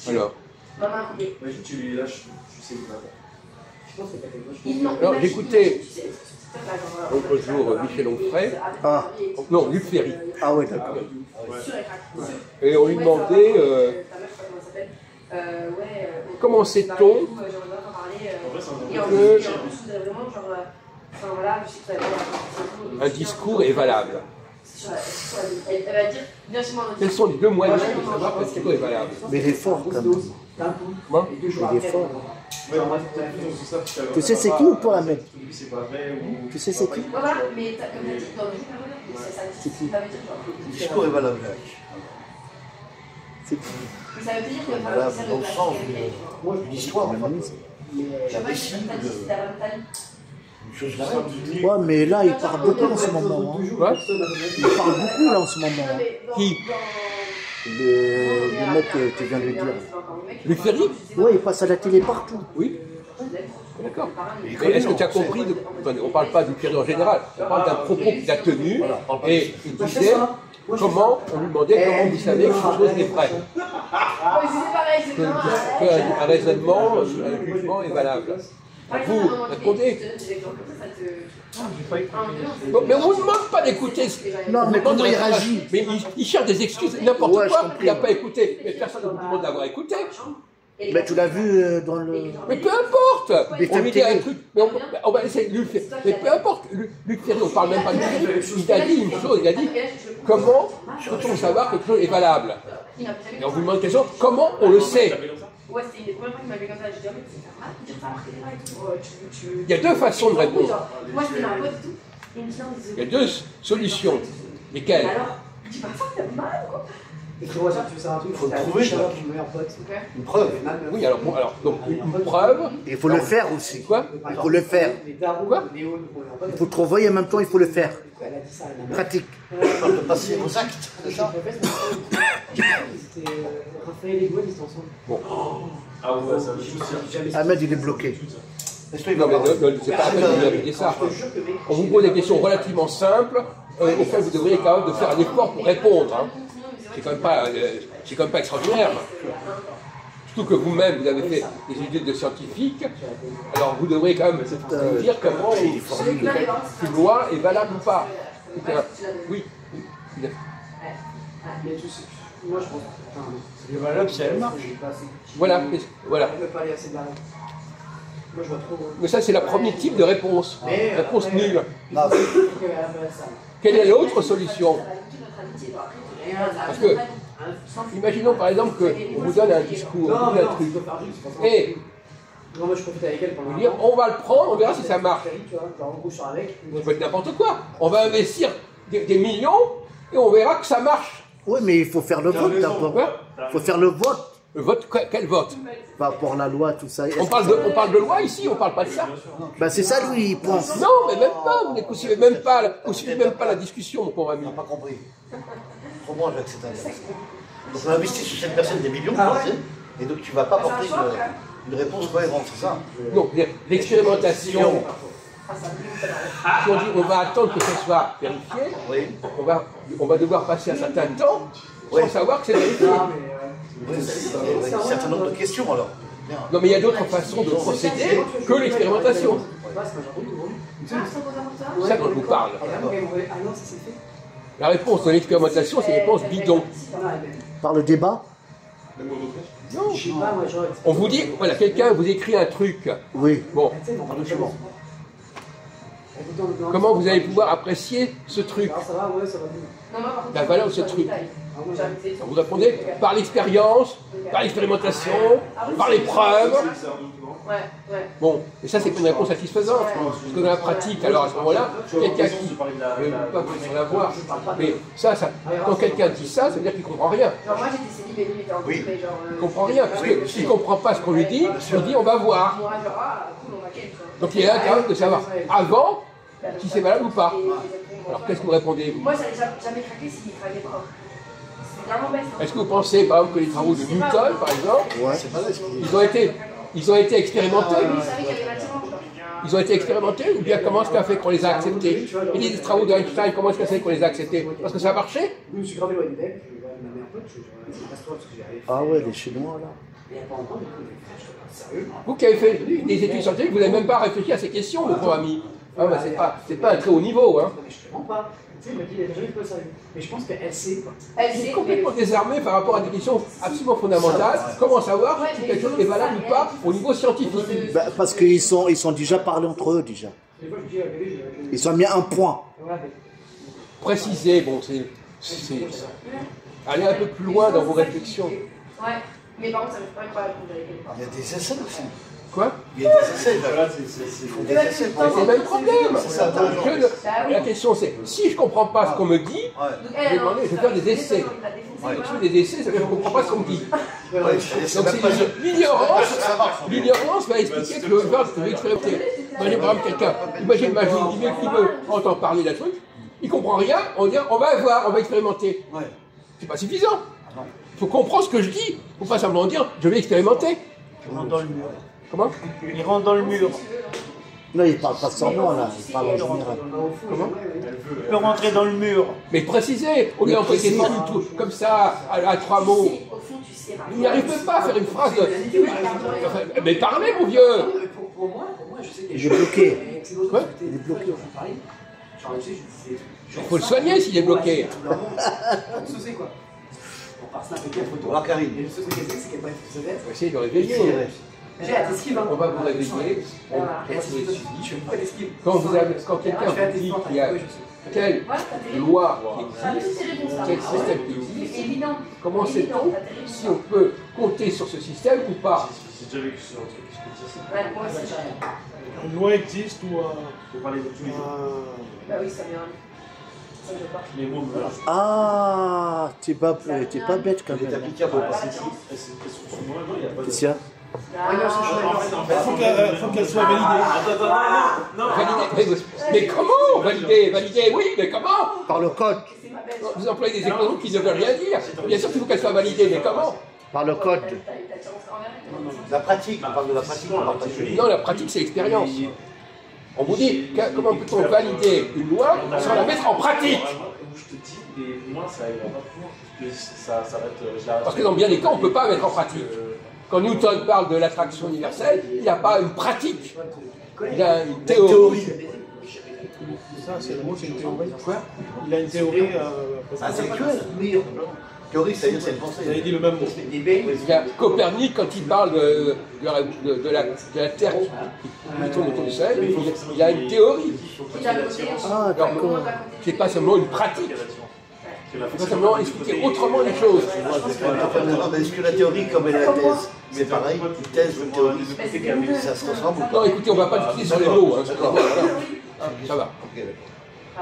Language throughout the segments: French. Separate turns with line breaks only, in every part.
Alors.
Ouais, tu les lâches, tu sais pas. Je pense que t'as quelque chose.
Alors, j'écoutais l'autre jour Michel Onfray.
Ah.
Non, Luc Ferry.
Ah ouais, d'accord.
Et on lui demandait comment sait-on qu'un discours est valable. Quels sont les deux moyens de savoir qu'un discours est valable?
Mais il est fort quand même.
Moi
Il est fort. Tu sais c'est qui ou pas, Ahmed? Tu sais c'est qui? C'est qui?
Le discours est valable.
C'est qui?
Valable dans le sens de l'histoire.
Ouais, mais là, il parle beaucoup en ce moment. Hein.
Ouais.
Il parle beaucoup là en ce moment. Hein.
Qui?
Le mec que tu viens de dire.
Luc Ferry?
Ouais, il passe à la télé partout.
Oui. D'accord. Mais est-ce que tu as compris on ne parle pas du Ferry en général, on parle d'un propos qu'il a tenu et il disait comment, on lui demandait comment vous savez que quelque chose est vrai. Qu'un raisonnement, un jugement est valable. Vous, répondez. Bon, mais on ne demande pas d'écouter.
Non, mais comment il réagit?
Mais il cherche des excuses, n'importe
Ouais,
quoi, il n'a pas écouté. Mais personne ne vous demande d'avoir écouté.
Mais tu l'as vu dans le...
Mais peu importe.
Des
On lui dit un
télé.
truc, mais on va laisser Luc Ferry. Mais peu importe, Luc Ferry, on ne parle même pas de Luc Ferry. Il a dit une chose, il a dit comment peut-on savoir que quelque chose est valable? Et on vous demande une question, comment on le sait?
Ouais, c'était une des premières fois qu'il m'avait comme ça. J'ai dit, mais c'est pas mal de dire ça après les règles.
Il y a deux façons de répondre.
Moi, je fais un pote et tout. Il me dit, non, désolé.
Il y a deux solutions. Lesquelles?
Alors, je dis pas ça, t'as mal, quoi.
Et comment ça, tu veux savoir un truc?
Il faut le prouver, ça.
Ton meilleur pote.
Une preuve.
Oui, alors, bon, alors donc, une preuve.
Il faut le faire aussi.
Quoi?
Il faut le faire.
Quoi?
Il faut travailler en même temps, il faut le faire.
Elle a dit ça, elle m'a
Pratique.
Je parle de passer aux actes. C'est ça?
C'était Raphaël et Gwen, ils étaient ensemble.
Bon.
Ah ouais, ça jamais.
Ahmed, il est bloqué.
Laisse-toi, il
Non,
va
mais
parler.
c'est pas la peine de lui appliquer ça. On vous pose des questions relativement simples, auxquelles vous devriez quand même de faire un effort pour répondre. Hein. C'est quand même pas extraordinaire. Surtout que vous-même, vous avez fait des études de scientifiques, alors vous devrez quand même dire comment on sait qu'une loi est valable ou pas. Oui.
Mais tu sais, moi je pense. C'est valable si elle marche.
Voilà. Voilà.
Elle ne veut pas aller assez de la règle. Moi je vois trop.
Mais ça, c'est le premier type de réponse. Réponse nulle.
Ah,
Quelle est l'autre solution? Parce que, imaginons par exemple qu'on vous donne un discours, on vous dit un truc, et
non, moi je profite avec elle pendant.
vous dire on va le prendre, on verra si ça marche.
Tu vois, genre en gros, je suis avec.
Ça peut être n'importe quoi. On va investir des millions et on verra que ça marche.
Oui, mais il faut faire le vote d'abord. Il faut faire le vote.
Le vote, quel vote?
Par rapport à la loi, tout ça.
On parle de loi ici, on parle pas de ça.
Ben, c'est ça, lui, il pense.
Non, mais même pas, vous n'écoutez même pas, la discussion, mon pauvre ami.
on n'a pas compris. Comment je vais accepter ça? Donc on investit sur cette personne des millions, et donc tu ne vas pas apporter une réponse cohérente, c'est ça?
Donc, l'expérimentation, si on dit on va attendre que ça soit vérifié,
Oui.
on va devoir passer un certain temps sans savoir que c'est vérifié.
Oui, il y a un certain nombre de questions alors. Bien.
Non, mais il y a d'autres façons de procéder que l'expérimentation. C'est ça dont je vous parle.
Ah non, ça s'est fait.
La réponse de l'expérimentation, c'est une réponse bidon.
Par le débat.
Non.
Je sais pas, moi genre.
On vous dit, voilà, quelqu'un vous écrit un truc.
Oui.
Bon,
Doucement.
comment vous allez pouvoir apprécier ce truc,
Ça va, ouais, ça va bien.
la valeur de ce truc? Vous répondez par l'expérience, par l'expérimentation, par les preuves. Bon, et ça c'est une réponse satisfaisante. Parce que dans la pratique, alors à ce moment-là, quelqu'un qui ne veut pas vous en avoir, mais ça, quand quelqu'un dit ça, ça veut dire qu'il ne comprend rien.
Genre, moi j'étais célibataire, mais en
Oui.
mais genre.
Il ne comprend rien, parce que s'il ne comprend pas ce qu'on lui dit, il dit on va voir.
Moi, genre, ah, cool, on va ken, quoi.
Donc il est là quand même de savoir avant si c'est valable ou pas. Alors qu'est-ce que vous répondez?
Moi, j'avais jamais craqué s'il craquait pas. C'est vraiment bête.
Est-ce que vous pensez par exemple que les travaux de Newton, par exemple,
C'est pas là ce qu'il dit.
ils ont été expérimentés?
Lui, il savait qu'il y avait l'attirance, genre.
Ils ont été expérimentés ou bien comment est-ce qu'on a fait qu'on les a acceptés? Et les travaux d'Einstein, comment est-ce qu'on a fait qu'on les a acceptés? Parce que ça a marché?
Je me suis gravé loin du bec, je vais voir ma meilleure pote, je dis, passe-toi parce que j'ai arrivé.
Ah ouais, les Chinois, là.
Vous qui avez fait des études scientifiques, vous n'avez même pas réfléchi à ces questions, mon pauvre ami. Ah, bah, c'est pas un très haut niveau. Hein.
Je te mens pas. Tu sais, il m'a dit, il a jamais fait ça. Mais je pense qu'elle sait, quoi.
Elle
Il est
sait.
complètement désarmé par rapport à des questions absolument fondamentales. Comment savoir si quelque chose est valable ou pas au niveau scientifique?
Bah, parce qu'ils sont déjà parlé entre eux, déjà.
Des fois, je dis, regardez,
Ils ont mis un point.
Préciser, bon, c'est aller un peu plus loin dans vos réflexions.
Ouais. Mais par contre, ça me fait pas incroyable pour vérifier.
Il y a des essais aussi.
Quoi?
Il y a des essais.
voilà,
Ils font des essais.
C'est le même problème.
C'est ça, t'as raison.
La question c'est, si je comprends pas ce qu'on me dit,
Ouais.
je vais demander, je vais faire des essais.
Ouais.
Si je fais des essais, ça veut dire que je ne comprends pas ce qu'on me dit.
Ouais,
Donc c'est l'ignorance.
Ça marche.
L'ignorance va expliquer que je vais expérimenter. Imaginez par exemple quelqu'un, imagine ma fille qui veut entendre parler d'un truc, il comprend rien, on dit on va voir, on va expérimenter.
Ouais.
C'est pas suffisant. Il faut comprendre ce que je dis. Il ne faut pas simplement dire je vais expérimenter.
Il rentre dans le mur.
Comment?
Il rentre dans le mur.
Non, il parle pas sans moi, là. Il parle en général.
Comment?
Il peut rentrer dans le mur.
Mais précisez, au lieu d'employer des formules tout comme ça, à 3 mots.
Au fond, tu sais.
Vous n'y arrivez pas à faire une phrase de... Enfin, mais parlez, mon vieux!
Pour moi, je sais que
Il est bloqué.
Quoi?
Il est bloqué.
Il faut le soigner s'il est bloqué.
On se sait quoi. On part snap avec la photo.
Voilà, Karine.
Et le seul truc qu'elle sait, c'est qu'elle va être se
On va essayer de le réveiller.
J'ai hâte d'esquive.
On va vous réveiller. On va vous suivi. Quand quelqu'un vous dit qu'il y a telle loi qui existe, quel système qui existe, comment sait-on si on peut compter sur ce système ou pas?
J'ai déjà vécu sur un truc, je peux dire ça.
Ouais, moi aussi, j'ai rien.
Une loi existe ou
Faut parler de tous les jours.
Bah oui, ça vient. Ça me pas.
Les mots me lâchent.
Ah, t'es pas bête quand
Il est
même.
applicable au passé.
Non, il n'y a pas de...
Qu'est-ce qu'il y a?
faut qu'elle soit validée.
Non,
Valider. Mais comment valider? Valider, oui, mais comment?
Par le code.
C'est ma belle.
Vous employez des expressions qui ne veulent rien dire. Bien sûr qu'il faut qu'elle soit validée, mais comment?
Par le code.
La pratique, on parle de la pratique, on parle pas de
Non, la pratique, c'est l'expérience. On vous dit, comment peut-on valider une loi sans la mettre en pratique?
Je te dis, et moi, ça n'arrivera pas plus loin. Parce que ça s'arrête.
Parce que dans bien des cas, on ne peut pas mettre en pratique. Quand Newton parle de l'attraction universelle, il n'y a pas une pratique. Il a une théorie.
Ça, c'est le mot, c'est une théorie.
Quoi?
Il a une théorie.
intellectuelle. Théorie, c'est-à-dire c'est une pensée.
Vous avez dit le même mot.
Il y a Copernic, quand il parle de la Terre qui tourne autour du Soleil, il a une théorie.
Ah, d'accord.
Ce n'est pas seulement une pratique. Il faut simplement expliquer autrement les choses.
Mais est-ce que la théorie, comme elle est la thèse, c'est pareil, une thèse ou une théorie, ça se ressemble ou pas?
Non, écoutez, on ne va pas discuter sur les mots. Hein, ça va.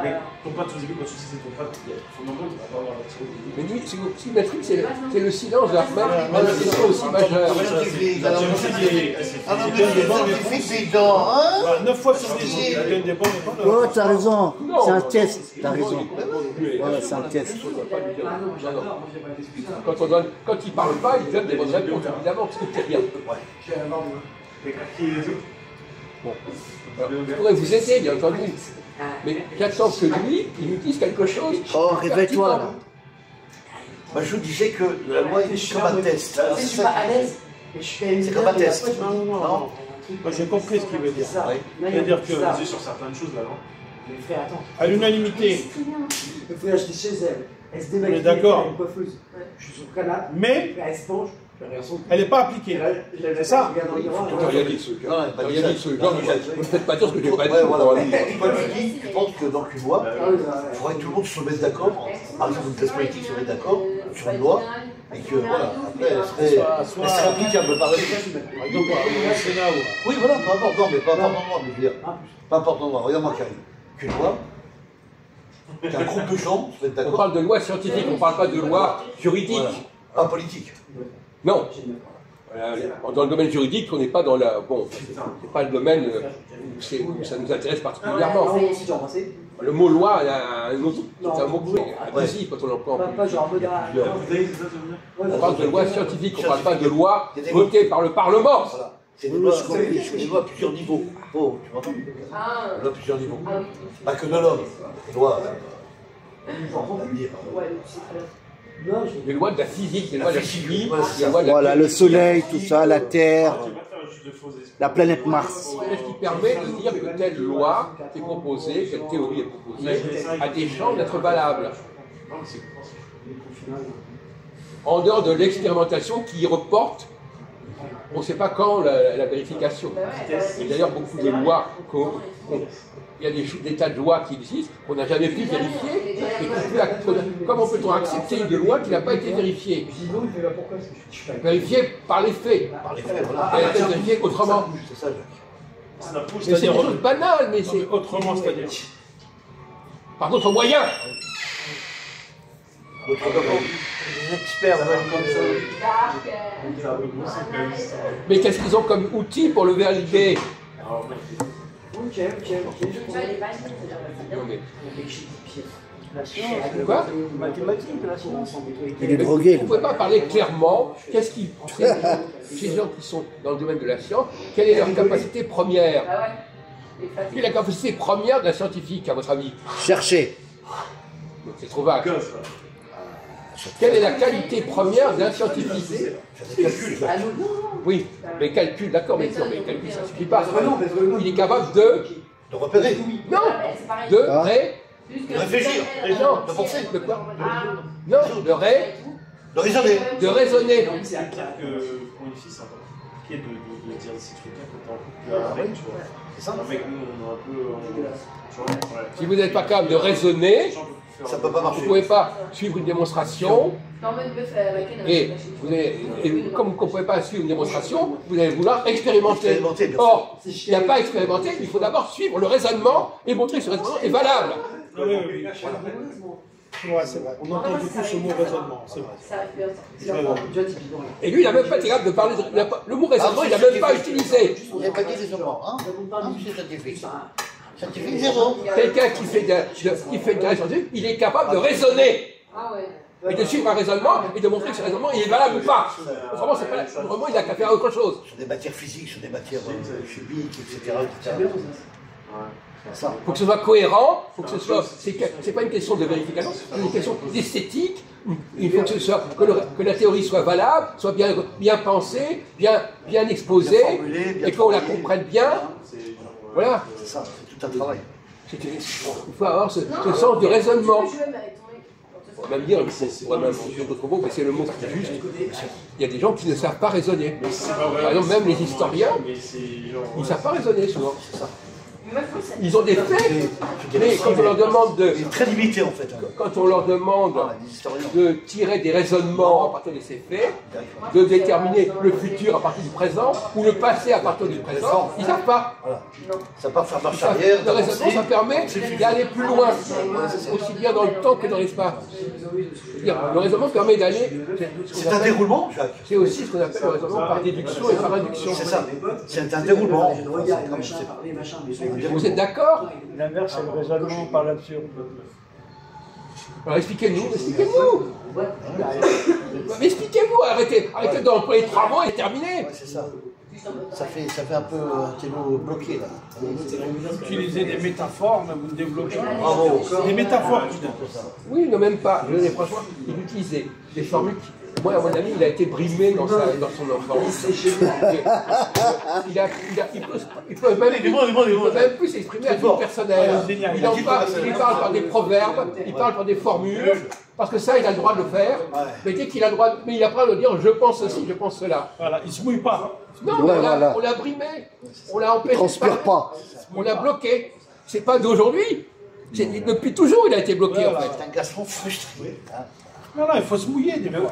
Mais ton pote, au début, quand tu dis c'est ton pote, fondamentalement, tu vas pas avoir la théorie.
Mais lui, symétrique, c'est le silence de même une question aussi majeure.
Bah, 9 fois sur 10, il gagne des bonnes réponses.
Oh, t'as raison. C'est un test. T'as raison. Voilà, c'est un test.
Quand il ne parle pas, il donne des bonnes réponses, évidemment, parce que c'est rien. Bon. Alors, je pourrais vous aider, bien entendu. Mais j'attends que lui, il nous dise quelque chose.
Oh, réveille-toi là.
Moi, je vous disais que la loi est comme un test.
Je suis pas à l'aise, mais je suis quand même.
C'est comme un test.
Non. Moi, j'ai compris ce qu'il veut dire.
Oui.
C'est-à-dire que,
basé sur certaines choses là, non? Mais frère, attends.
à l'unanimité,
Il faut l'acheter chez elle. Elle se démaquille.
On est d'accord.
Elle est coiffeuse. Je suis sur le canapé.
mais
Elle se penche.
elle n'est pas appliquée. C'est ça.
J'ai rien dit ce
Non,
gars.
pas
J'ai rien dit ce gars. Vous ne faites pas dire ce que je n'ai pas dit.
Ouais, voilà. Moi, je dis, je pense que dans une loi, il faudrait que tout le monde se mette d'accord. Par exemple, une classe politique se mette d'accord sur une loi. Et que, voilà, après, elle serait applicable par exemple.
Par exemple, au Sénat ou...
Oui, voilà, peu importe, non, mais peu importe l'endroit, mais je veux dire, peu importe l'endroit. Regarde-moi, Karine. Qu'une loi, qu'un groupe de gens se mettent
On
d'accord.
parle de loi scientifique, on ne parle pas de loi juridique.
Voilà. Pas politique.
Non. Dans le domaine juridique, on n'est pas dans la. Bon, c'est pas le domaine où ça nous intéresse particulièrement. Le mot loi a un autre. C'est un mot qui est abusif quand on l'emploie en
Pas genre modérat.
On parle de loi scientifique, on ne parle pas de loi votée par le Parlement.
Voilà. C'est des lois à plusieurs niveaux. Oh, tu m'entends?
Ah,
Des lois à plusieurs niveaux.
ah oui.
Pas que de l'homme. Des lois. On va dire.
Ouais, c'est très bien.
Les lois de la physique, les lois de la chimie, les lois de la
Voilà, le
biologie.
soleil, tout ça, la terre, la planète Mars.
Qu'est-ce qui permet de dire que telle loi est proposée, telle théorie est proposée, a des chances d'être valable? En dehors de l'expérimentation qui reporte, on ne sait pas quand la vérification. Et d'ailleurs, beaucoup de lois, il y a des tas de lois qui existent qu'on n'a jamais pu vérifier. Et comment peut-on accepter une loi qui n'a pas été vérifiée? Vérifiée par les faits. Elle a été vérifiée autrement. Mais c'est des choses banales, mais c'est
Autrement, c'est-à-dire.
par d'autres moyens.
Les experts,
Mais qu'est-ce qu'ils ont comme outil pour le valider? Non, mais quoi?
Il est drogué.
Vous ne pouvez pas parler clairement. Qu'est-ce qui, chez les gens qui sont dans le domaine de la science, quelle est leur capacité première? Quelle est la capacité première d'un scientifique, à votre avis?
Chercher.
C'est trop vague. Quelle est la qualité première d'un scientifique? Oui, mais calcul, d'accord, mais non, mais calcul, ça ne suffit pas. Il est capable de
repérer.
Non, de
réfléchir.
Non,
de penser.
De quoi? Non, de
raisonner.
De raisonner.
C'est clair que pour une fille, c'est un peu compliqué de dire ces trucs-là quand t'es en couple avec, tu vois.
C'est ça.
Avec nous, on est un peu.
Si vous n'êtes pas capable de raisonner,
ça ne peut pas marcher.
vous ne pouvez pas suivre une démonstration. Et comme vous ne pouvez pas suivre une démonstration, vous allez vouloir expérimenter. Or, il n'y a pas expérimenté, il faut d'abord suivre le raisonnement et montrer que ce raisonnement est valable.
Oui. Ouais, c'est vrai. On entend beaucoup ce mot raisonnement, c'est vrai.
Et lui, il n'a même pas été capable de parler. Le mot raisonnement, il n'a même pas utilisé.
Il n'y a pas dit raisonnement, hein? C'est scientifique. Scientifique zéro.
Quelqu'un qui fait de la scientifique, il est capable de raisonner. Et de suivre un raisonnement et de montrer que ce raisonnement il est valable ou pas. Autrement, c'est pas vraiment, il a qu'à faire autre chose.
Sur des matières physiques, sur des matières chimiques, etc.
Il faut que ce soit cohérent, faut que ce soit. C'est pas une question de vérification, c'est une question d'esthétique. Il faut que la théorie soit valable, soit bien pensée, bien exposée, et qu'on la comprenne bien. Voilà.
C'est ça, c'est tout un travail.
Il faut avoir ce sens du raisonnement. On va même dire, d'autres mots, mais c'est le mot qui est juste. Il y a des gens qui ne savent pas raisonner. Par exemple, même les historiens, ils ne savent pas raisonner souvent. Ils ont des faits, mais quand on leur demande de.
C'est très limité en fait.
Quand on leur demande de tirer des raisonnements à partir de ces faits, de déterminer le futur à partir du présent, ou le passé à partir du présent, ils ne savent pas.
Voilà. Ça part faire marche arrière.
Le raisonnement, ça permet d'aller plus loin, aussi bien dans le temps que dans l'espace. Le raisonnement permet d'aller.
C'est un déroulement, Jacques.
C'est aussi ce qu'on appelle le raisonnement par déduction et par induction.
C'est ça. C'est un déroulement.
Vous êtes d'accord?
L'inverse, c'est le raisonnement par l'absurde.
Alors expliquez-nous. Mais expliquez-vous, arrêtez d'employer les travaux et terminez.
C'est ça. Ça fait un peu un télo bloqué là.
Vous utilisez des métaphores, mais vous ne développez pas.
Bravo.
Des métaphores, tu dis.
Oui, non, même pas. Franchement, il utilisait des formules qui. Moi, à mon avis, il a été brimé dans son enfance. Il peut même plus s'exprimer à titre personnel. Il parle par des proverbes, il parle par des formules, parce que ça, il a le droit de le faire. Mais dès qu'il a le droit, mais il a pas à le dire, je pense ceci, je pense cela.
Voilà, il ne se mouille pas.
Non, on l'a brimé, on l'a empêché.
Il ne transpire pas.
On l'a bloqué. C'est pas d'aujourd'hui. Depuis toujours, il a été bloqué, en fait.
C'est un garçon frustré.
Non, il faut se mouiller des fois.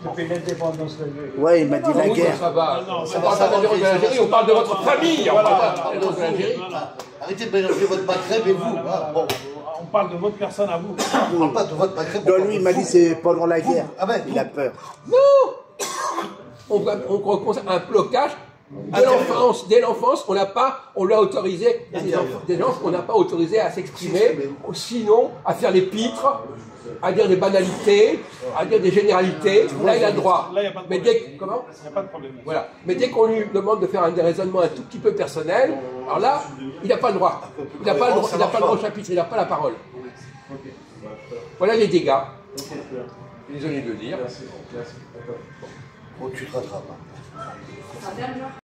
Depuis l'indépendance de l'Algérie.
Ouais, il m'a dit la guerre.
Ça va.
Non,
On parle pas de l'Algérie, on parle de votre famille. On parle pas de l'Algérie.
Arrêtez de mélanger votre Maghreb et vous. Bon.
On parle de votre personne à vous.
On ne parle pas de votre Maghreb.
Non, lui, il m'a dit c'est pendant la guerre.
Ah ben,
Il a peur.
Non. On constate un blocage. Dès l'enfance, on l'a autorisé, des gens qu'on n'a pas autorisé à s'exprimer, sinon à faire les pitres, à dire des banalités, à dire des généralités. Là, il a le droit.
Là, il n'y a pas de
Mais
problème.
comment?
Il n'y a pas de problème.
Voilà. Mais dès qu'on lui demande de faire des raisonnements un tout petit peu personnels, alors là, il n'a pas le droit. Il n'a pas le droit au chapitre, il n'a pas la parole. Voilà les dégâts. Désolé de le dire.
Bon, tu te rattrapes. Hein.